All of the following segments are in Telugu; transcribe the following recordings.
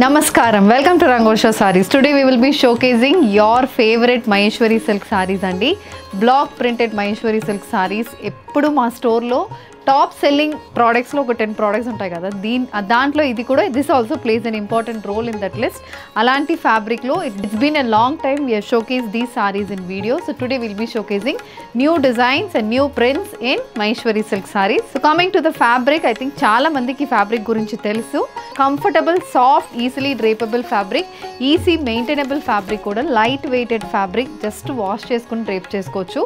Namaskaram, welcome to Rangvarsha Sarees. Today we will be showcasing your favorite Maheshwari silk sarees andi. Block printed Maheshwari silk sarees. Eppudu ma store lo top selling products lo 10 products ఉంటాయి కదా, దాంట్లో ఇది కూడా this also plays an important role in that list. Alanti fabric lo it's been a long time we have showcased these sarees in video. So today we'll be showcasing new designs and new prints in Maheshwari silk sarees. So coming to the fabric, I think చాలా మందికి fabric గురించి తెలుసు. Comfortable, soft, easily drapable fabric, easy maintainable fabric కూడా, light weighted fabric, just wash చేసుకుని drape చేసుకోవచ్చు.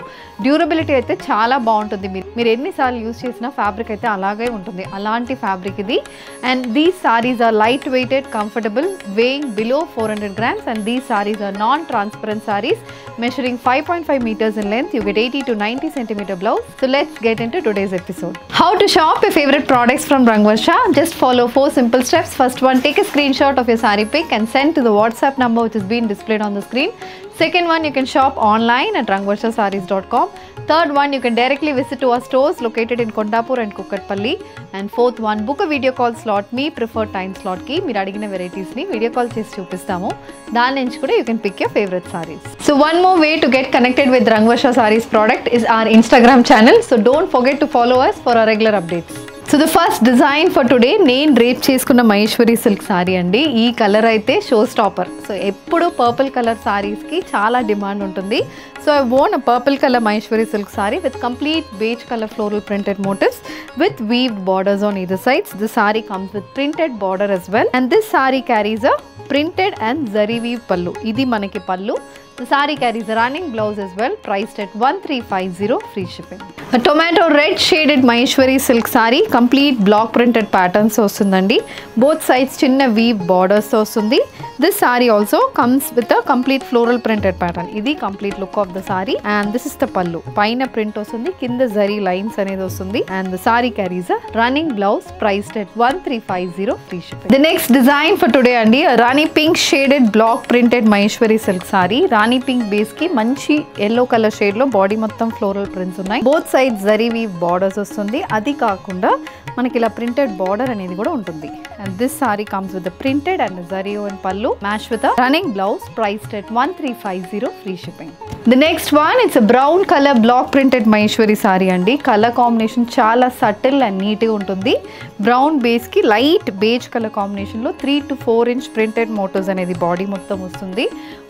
డ్యూరబిలిటీ అయితే చాలా బాగుంటుంది. మీరు ఎన్నిసార్లు యూజ్ చేసిన ఫ్యాబ్రిక్ అయితే అలాగే ఉంటుంది, అలాంటి ఫ్యాబ్రిక్ ఇది. And these sarees are light weighted, comfortable, weighing below 400 grams, and these sarees are non-transparent sarees measuring 5.5 meters in length. You get 80 to 90 centimeter blouse. So let's get into today's episode. How to shop your favorite products from Rangvarsha? Just follow 4 simple steps. First one, take a screenshot of your saree pic and send to the WhatsApp number which is being displayed on the screen. Second one, you can shop online at rangvarshasarees.com. Third one, you can directly visit to our stores located in Kondapur and Kukatpalli. And fourth one, book a video call slot, me preferred time slot ki meer adigina varieties ni video call chesi chupistamu. Dani nunchi kuda you can pick your favorite sarees. So one more way to get connected with Rangvarsha Sarees product is our Instagram channel. So don't forget to follow us for our regular updates. So the first design for today, నేను డ్రేప్ చేసుకున్న మహేశ్వరి సిల్క్ సారీ అండి. ఈ కలర్ అయితే షో స్టాపర్. సో ఎప్పుడు పర్పుల్ కలర్ సారీస్కి చాలా డిమాండ్ ఉంటుంది. So I worn a purple color Maheshwari silk saree with complete beige color floral printed motifs with weaved borders on either sides. The saree comes with printed border as well, and this saree carries a printed and zari weave pallu. Idi manaki pallu. The saree carries a running blouse as well, priced at 1350, free shipping. A tomato red shaded Maheshwari silk saree, complete block printed patterns ostundandi. Both sides chinna weave borders ostundi. This saree also comes with a complete floral printed pattern. Idi complete look of the saree, and this is the pallu. Paina print ostundi, kinda zari lines anedi ostundi, and the saree carries a running blouse, priced at 1350, free shipping. The next design for today andi, a rani pink shaded block printed Maheshwari silk saree. రాణి పింక్ బేస్ కి మంచి ఎల్లో కలర్ షేడ్ లో బాడీ మొత్తం ఫ్లోరల్ ప్రింట్స్ ఉన్నాయి. Both sides zari weave borders వస్తుంది. అది కాకుండా మనకి ఇలా ప్రింటెడ్ బార్డర్ అనేది కూడా ఉంటుంది. And this sari comes with printed and zari and pallu, match with running blouse, priced at 1350, free shipping. The next one, it's brown colour block printed Maheshwari sari అండి. కలర్ కాంబినేషన్ చాలా సటిల్ అండ్ నీట్ గా ఉంటుంది. బ్రౌన్ బేస్ కి లైట్ బేజ్ కలర్ కాంబినేషన్ లో 3 to 4 inch ప్రింటెడ్ మోటివ్స్ అనేది బాడీ మొత్తం వస్తుంది.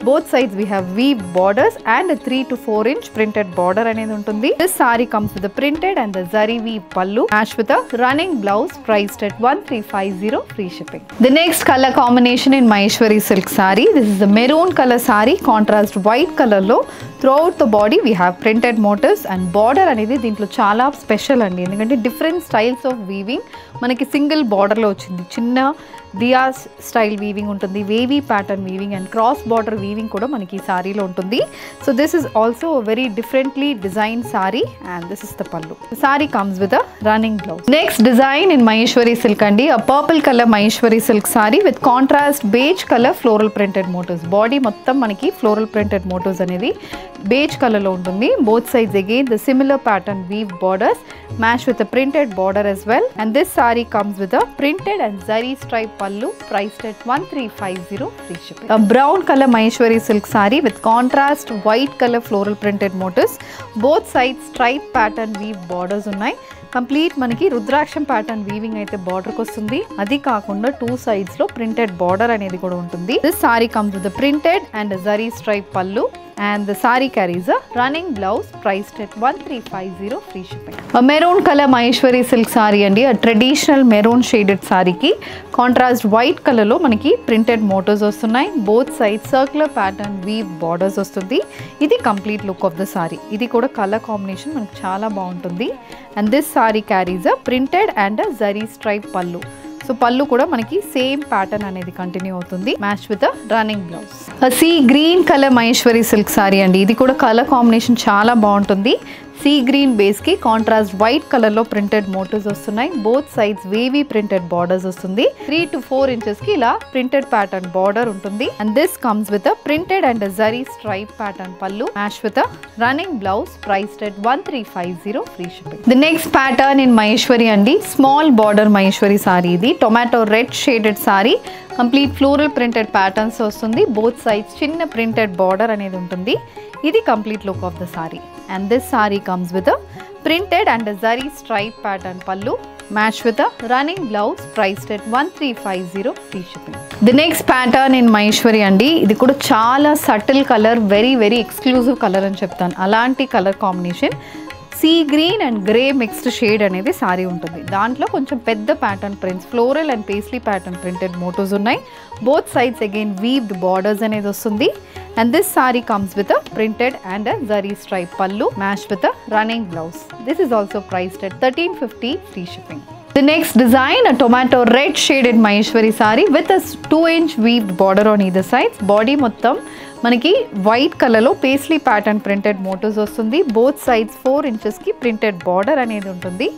Both sides we have weave borders and a 3 to 4 inch printed border అనేది ఉంటుంది. This saree comes with the printed and the zari weave pallu, matched with a running blouse, priced at 1350, free shipping. The next color combination in Maheshwari silk saree, this is the maroon color saree, contrast white color లో throughout the body we have printed motifs, and border అనేది దీంట్లో చాలా స్పెషల్ అండి. ఎందుకంటే డిఫరెంట్ స్టైల్స్ ఆఫ్ వీవింగ్ మనకి సింగిల్ బార్డర్ లో వచ్చింది. చిన్న దియా స్టైల్ వీవింగ్ ఉంటుంది, wavy pattern weaving, and cross border weaving కూడా మనకి ఈ సారీలో ఉంటుంది. So this is also very differently design sari, and this is the pallu. Sari comes with a running blouse. Next design in Maheshwari silk అండి, a purple colour Maheshwari silk sari with contrast beige colour floral printed motifs. Body మొత్తం మనకి ఫ్లోరల్ ప్రింటెడ్ మోటివ్స్ అనేది బేజ్ కలర్ లో ఉంటుంది. Both sides again the similar pattern weave borders, match with a printed border as well, and this saree comes with a printed and zari stripe pallu, priced at 1350, free shipping. A brown color Maheshwari silk saree with contrast white color floral printed motifs. Both sides stripe pattern weave borders unnai. Complete మనకి రుద్రాక్షం ప్యాటర్న్ వీవింగ్ అయితే బార్డర్కి వస్తుంది. అది కాకుండా 2 sides లో ప్రింటెడ్ బార్డర్ అనేది కూడా ఉంటుంది. This sari comes with printed and zari stripe పల్లు, and the saree carries a running blouse, priced at 1350, free shipping. A maroon color Maheshwari silk saree andi, a traditional maroon shaded saree ki contrast white color lo manaki printed motifs vastunnai. Both sides circular pattern weave borders vastundi. Idi complete look of the saree. Idi kuda color combination manaki chaala baaguntundi, and this saree carries a printed and a zari stripe pallu. So పళ్ళు కూడా మనకి సేమ్ ప్యాటర్న్ అనేది కంటిన్యూ అవుతుంది, match with running blouse. Sea green colour Maheshwari silk sorry అండి. ఇది కూడా కలర్ కాంబినేషన్ చాలా బాగుంటుంది. సీ గ్రీన్ బేస్ కి కాంట్రాస్ట్ వైట్ కలర్ లో ప్రింటెడ్ మోటివ్స్ వస్తున్నాయి. Both sides wavy printed borders వస్తుంది. 3 to 4 inches కి ఇలా ప్రింటెడ్ ప్యాటర్న్ బార్డర్ ఉంటుంది. And this comes with printed and zari stripe pattern pallu, match with running blouse, priced at 1350, free shipping. The next pattern in Maheshwari అండి, స్మాల్ బార్డర్ మహేశ్వరి సారీ. ఇది tomato red shaded sorry, complete floral printed patterns వస్తుంది. బోత్ సైడ్స్ చిన్న ప్రింటెడ్ బార్డర్ అనేది ఉంటుంది. ఇది complete look of the sorry. And this sari comes with printed and a zari stripe pattern pallu matched with a running blouse priced at 1350 free shipping. The next pattern in Maheshwari andi, idi kuda chaala subtle color, very exclusive color ani cheptanu. Alanti color combination sea green and grey mixed shade అనేది సారీ ఉంటుంది. దాంట్లో కొంచెం పెద్ద pattern prints, floral and paisley pattern printed motifs ఉన్నాయి. Both sides again weaved borders అనేది వస్తుంది. And this saree comes with a printed and a zari stripe pallu matched with a running blouse. This is also priced at 1350 free shipping. The next design, a tomato red shaded Maheshwari saree with a 2-inch weaved border on either sides. Body మొత్తం మనకి వైట్ కలర్లో పేస్లీ ప్యాటర్న్ ప్రింటెడ్ మోటోస్ వస్తుంది. బోత్ సైడ్స్ 4 ఇంచెస్కి ప్రింటెడ్ బార్డర్ అనేది ఉంటుంది.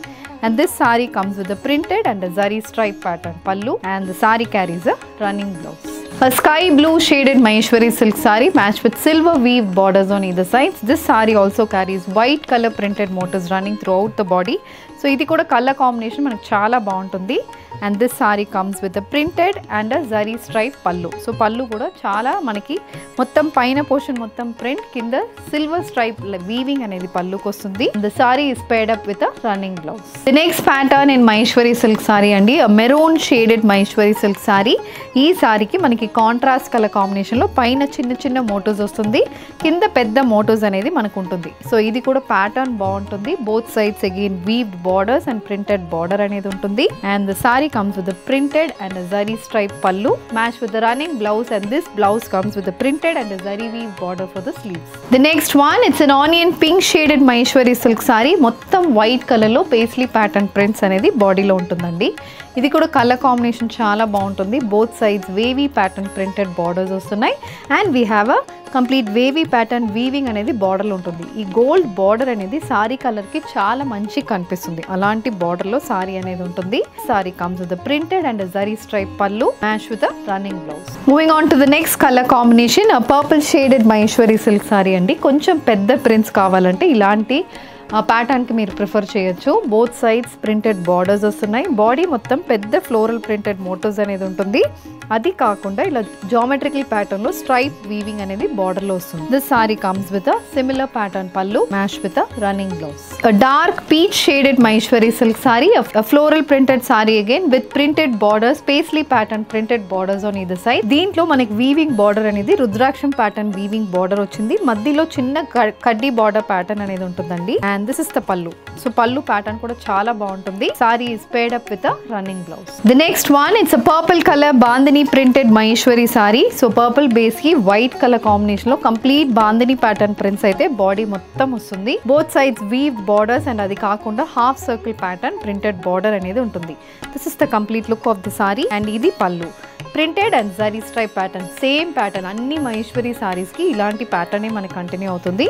And this saree comes with a printed and a zari stripe pattern pallu, and the saree carries a running blouse. A sky blue shaded Maheshwari silk saree matched with silver weave borders on either sides. This saree also carries white color printed motifs running throughout the body. So ఇది కూడా కలర్ కాంబినేషన్ మనకు చాలా బాగుంటుంది. And this saree comes with a printed and a zari stripe pallu. So pallu కూడా చాలా మనకి మొత్తం పైన పోర్షన్ మొత్తం ప్రింట్, కింద సిల్వర్ స్ట్రైప్ వీవింగ్ అనేది పల్లుకి వస్తుంది. The saree is paired up with a running blouse. The next pattern in Maheshwari silk saree అండి, a maroon shaded Maheshwari silk saree. ఈ సారీకి మనకి కాంట్రాస్ట్ కలర్ కాంబినేషన్లో పైన చిన్న చిన్న మోటోస్ వస్తుంది, కింద పెద్ద మోటోస్ అనేది మనకు ఉంటుంది. సో ఇది కూడా ప్యాటర్న్ బాగుంటుంది. Both sides again weaved borders and printed border అనేది ఉంటుంది. And the sorry comes with a printed and a zari stripe pallu matched with the running blouse, and this blouse comes with a printed and a zari weave border for the sleeves. The next one, it's an onion pink shaded Maheshwari silk saree. మొత్తం వైట్ కలర్ లో పేస్లీ ప్యాటర్న్ ప్రింట్స్ అనేది బాడీలో ఉంటుందండి. ఇది కూడా కలర్ కాంబినేషన్ చాలా బాగుంటుంది. Both sides wavy pattern printed borders వస్తున్నాయి. And we have a complete wavy pattern weaving అనేది బార్డర్లో ఉంటుంది. ఈ గోల్డ్ బార్డర్ అనేది సారీ కలర్కి చాలా మంచి కనిపిస్తుంది. అలాంటి బార్డర్లో సారీ అనేది ఉంటుంది. Sorry comes with printed and zari stripe pallu matched with a running blouse. Moving on to the next color combination, a purple shaded Maheshwari silk saree అండి. కొంచెం పెద్ద ప్రింట్స్ కావాలంటే ఇలాంటి ప్యాటర్న్కి మీరు ప్రిఫర్ చేయొచ్చు. బోత్ సైడ్స్ ప్రింటెడ్ బార్డర్స్ వస్తున్నాయి. బాడీ మొత్తం పెద్ద ఫ్లోరల్ ప్రింటెడ్ మోటోస్ అనేది ఉంటుంది. అది కాకుండా ఇలా జామెట్రికల్ ప్యాటర్న్ లో స్ట్రైప్ వీవింగ్ అనేది బార్డర్ లో వస్తుంది. This sari comes with a similar pattern pallu match with a running blouse. A dark peach shaded Maheshwari silk saree, a floral printed saree again with printed borders, paisley pattern printed borders on either side. దీంట్లో మనకి వీవింగ్ బార్డర్ అనేది రుద్రాక్షం ప్యాటర్న్ వీవింగ్ బార్డర్ వచ్చింది. మధ్యలో చిన్న కడ్డీ బార్డర్ ప్యాటర్న్ అనేది ఉంటుందండి. And this is the pallu. So pallu pattern కూడా చాలా బాగుంటుంది. Saree is paired up with a running blouse. The next one, it's a purple colour bandhani printed Maheshwari saree. So purple base కి వైట్ కలర్ కాంబినేషన్ లో కంప్లీట్ బాందిని ప్యాటర్న్ ప్రింట్స్ అయితే బాడీ మొత్తం వస్తుంది. Both sides weave borders and అది కాకుండా half circle pattern printed border అనేది ఉంటుంది. This is the complete look of the sari. And ఇది పల్లు. Printed and zari stripe pattern, same pattern అన్ని మహేశ్వరి సారీస్ కి ఇలాంటి ప్యాటర్న్ మనకి కంటిన్యూ అవుతుంది.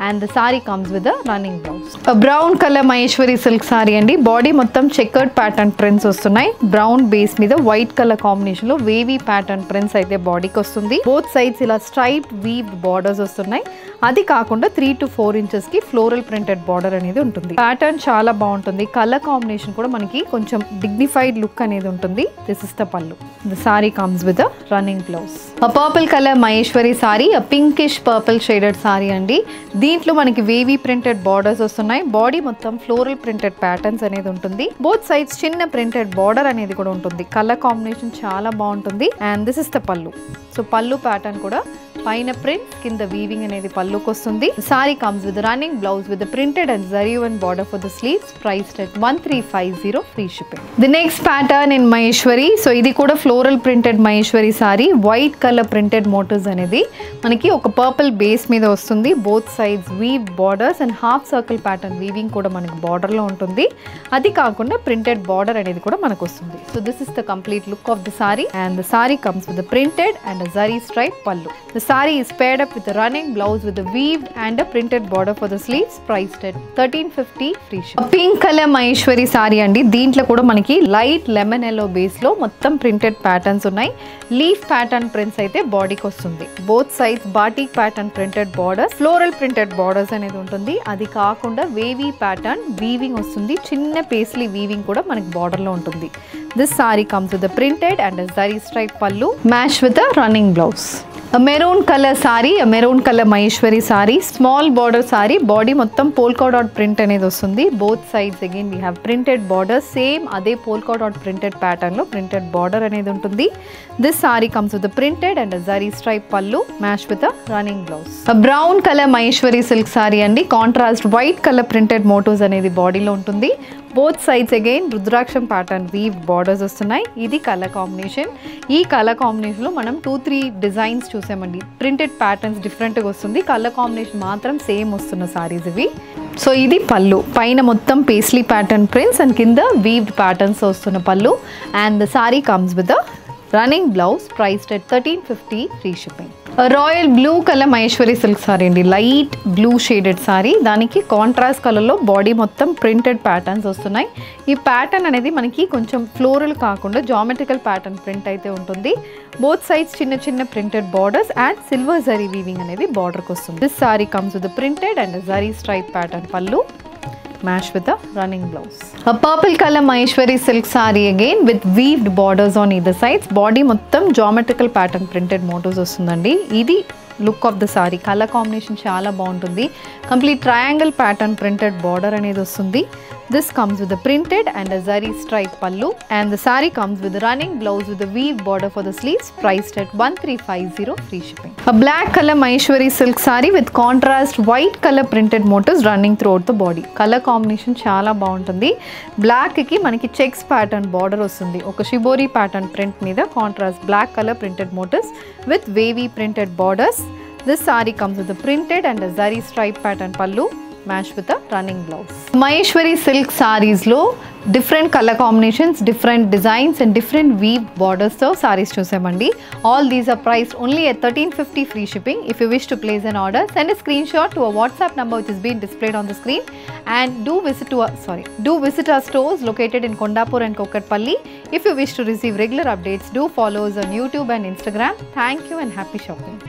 And the sari comes with running blouse. Brown colour Maheshwari silk sorry అండి. బాడీ మొత్తం చెక్కర్డ్ ప్యాటర్న్ ప్రింట్స్ వస్తున్నాయి. బ్రౌన్ బేస్ మీద వైట్ కలర్ కాంబినేషన్ లో వేవీ ప్యాటర్న్ ప్రింట్స్ అయితే బాడీకి వస్తుంది. బోత్ సైడ్స్ ఇలా స్ట్రైప్ వీవ్ బార్డర్స్ వస్తున్నాయి. అది కాకుండా 3 to 4 ఇంచెస్ కి ఫ్లోరల్ ప్రింటెడ్ బార్డర్ అనేది ఉంటుంది. ప్యాటర్న్ చాలా బాగుంటుంది. కలర్ కాంబినేషన్ కూడా మనకి కొంచెం డిగ్నిఫైడ్ లుక్ అనేది ఉంటుంది. దిస్ ఇస్ ద పల్లు. The sorry comes with a running blouse. A purple color Maheshwari saree, a pinkish purple shaded saree అండి. దీంట్లో మనకి వేవీ ప్రింటెడ్ బార్డర్స్ వస్తున్నాయి. బాడీ మొత్తం ఫ్లోరల్ ప్రింటెడ్ ప్యాటర్న్స్ అనేది ఉంటుంది. బోత్ సైడ్స్ చిన్న ప్రింటెడ్ బార్డర్ అనేది కూడా ఉంటుంది. కలర్ కాంబినేషన్ చాలా బాగుంటుంది. And this is the pallu. So pallu pattern కూడా పైన ప్రింట్, కింద వీవింగ్ అనేది పల్లుకి వస్తుంది. Sorry comes with running blouse with printed and zari one border for the sleeves, priced at 1350 free shipping. The next pattern in Maheshwari. So ఇది కూడా floral printed Maheshwari saree. White colour printed motifs అనేది మనకి ఒక పర్పుల్ బేస్ మీద వస్తుంది. Both sides weave borders and half circle pattern weaving కూడా మనకి బార్డర్ లో ఉంటుంది. అది కాకుండా ప్రింటెడ్ బార్డర్ అనేది కూడా మనకు వస్తుంది. So this is the complete look of the sari. And the sari comes with printed and zari stripe pallu. The saree is paired up with a running blouse with a weaved and a printed border for the sleeves, priced at 1350 free shipping. Pink color Maheshwari saree andi. దీంట్లో కూడా మనకి లైట్ లెమన్ ఎల్లో బేస్ లో మొత్తం ప్రింటెడ్ ప్యాటర్న్స్ ఉన్నాయి. లీఫ్ ప్యాటర్న్ ప్రింట్స్ అయితే బాడీకి వస్తుంది. Both sides batik pattern printed borders, floral printed borders అనేది ఉంటుంది. అది కాకుండా వేవీ ప్యాటర్న్ వీవింగ్ వస్తుంది. చిన్న పేస్లీ వీవింగ్ కూడా మనకి బార్డర్ లో ఉంటుంది. This saree comes with a printed and a zari stripe pallu matched with a running blouse. A maroon color saree, a maroon color Maheshwari saree, small border saree, body mottam polka dot print anedi ostundi. Both sides again we have printed border, same ade polka dot printed pattern lo printed border anedi untundi. This saree comes with a printed and a zari stripe pallu matched with a running blouse. A brown color Maheshwari silk saree andi, contrast white color printed motifs anedi body lo untundi. Both sides again రుద్రాక్షం ప్యాటర్న్ వీవ్ బార్డర్స్ వస్తున్నాయి. ఇది కలర్ కాంబినేషన్. ఈ కలర్ కాంబినేషన్ లో మనం 2-3 డిజైన్స్ చూసామండి. ప్రింటెడ్ ప్యాటర్న్స్ డిఫరెంట్ గా వస్తుంది, కలర్ కాంబినేషన్ మాత్రం సేమ్ వస్తున్న సారీస్ ఇవి. సో ఇది పళ్ళు, పైన మొత్తం పేస్లీ ప్యాటర్న్ ప్రింట్స్ అండ్ కింద వీవ్డ్ ప్యాటర్న్స్ వస్తున్న పళ్ళు. And the sari comes with the running blouse, priced at 1350 free shipping. Royal blue colour Maheshwari silk sorry అండి, లైట్ బ్లూ షేడెడ్ సారీ. దానికి కాంట్రాస్ట్ కలర్లో బాడీ మొత్తం ప్రింటెడ్ ప్యాటర్న్స్ వస్తున్నాయి. ఈ ప్యాటర్న్ అనేది మనకి కొంచెం ఫ్లోరల్ కాకుండా జామెట్రికల్ ప్యాటర్న్ ప్రింట్ అయితే ఉంటుంది. బోత్ సైడ్స్ చిన్న చిన్న printed borders and silver zari weaving అనేది బార్డర్కి వస్తుంది. This sari comes with printed and zari stripe pattern పళ్ళు matched with a running blouse. A purple color Maheshwari silk saree again with weaved borders on either sides. Body మొత్తం geometrical pattern printed motifs వస్తుందండి. ఇది look of the sorry. Colour combination చాలా బాగుంటుంది. Complete triangle pattern printed border అనేది వస్తుంది. This comes with printed and a zari stripe pallu and the saree comes with a running blouse with a weave border for the sleeves, priced at 1350 free shipping. A black color Maheshwari silk saree with contrast white color printed motifs running throughout the body. Colour combination చాలా బాగుంటుంది. బ్లాక్ కి మనకి చెక్స్ ప్యాటర్న్ బార్డర్ వస్తుంది. ఒక షిబోరి ప్యాటర్న్ ప్రింట్ మీద contrast black colour printed motifs with wavy printed borders. This saree comes with a printed and a zari stripe pattern pallu matched with a running blouse. Maheshwari silk sarees lo different color combinations, different designs and different weave borders తో sarees చూసామండి. All these are priced only at 1350 free shipping. If you wish to place an order, send a screenshot to a WhatsApp number which is being displayed on the screen, and do visit our stores located in Kondapur and Kokatpalli. If you wish to receive regular updates, do follow us on YouTube and Instagram. Thank you and happy shopping.